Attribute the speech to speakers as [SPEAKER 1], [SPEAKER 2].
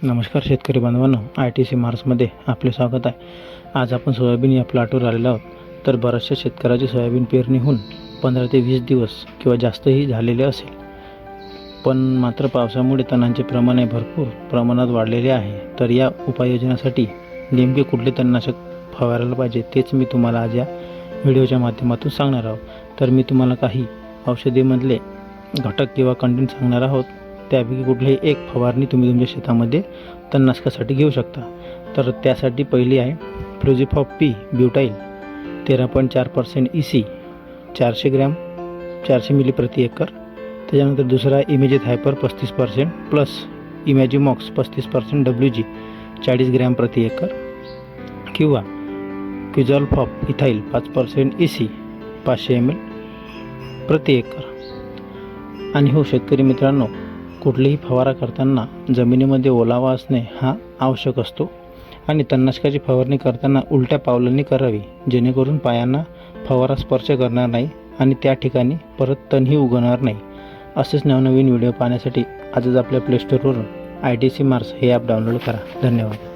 [SPEAKER 1] नमस्कार शेतकरी बांधवांनो, ITC मार्समध्ये आपले स्वागत आहे. आज आपण सोयाबीन या प्लॉटवर आलेलो आहोत. तर बऱ्याचशा शेतकऱ्याची सोयाबीन पेरणी होऊन 15 ते 20 दिवस किंवा जास्तही झालेले असेल, पण मात्र पावसामुळे तणांचे प्रमाण भरपूर प्रमाणात वाढलेले आहे. तर या उपाययोजनासाठी नेमके कुठले तणनाशक फवारायला पाहिजे तेच मी तुम्हाला आज या व्हिडिओच्या माध्यमातून सांगणार आहोत. तर मी तुम्हाला काही औषधीमधले घटक किंवा कंटेंट सांगणार आहोत. त्यापैकी कुठलीही एक फवारणी तुम्ही तुमच्या शेतामध्ये तणनाशकासाठी घेऊ शकता. तर त्यासाठी पहिली आहे फ्लुझिफॉप P butyl 13.4% EC 400 gram 400 milli प्रति एकर. त्याच्यानंतर दुसरा इमेजिथ हायपर 35% प्लस इमॅजिमॉक्स 35% WG 40 ग्रॅम प्रति एकर, किंवा क्विझॉल्फॉप इथाईल 5% EC 500 ml प्रति एकर. आणि हो शेतकरी मित्रांनो, कुठलीही फवारा करताना जमिनीमध्ये ओलावा असणे हा आवश्यक असतो आणि तणनाशकाची फवारणी करताना उलट्या पावलांनी करावी, जेणेकरून पायांना फवारा स्पर्श करणार नाही आणि त्या ठिकाणी परत तणही उगवणार नाही. असेच नवनवीन व्हिडिओ पाहण्यासाठी आजच आपल्या प्ले स्टोअरवरून ITC मार्स हे ॲप डाउनलोड करा. धन्यवाद.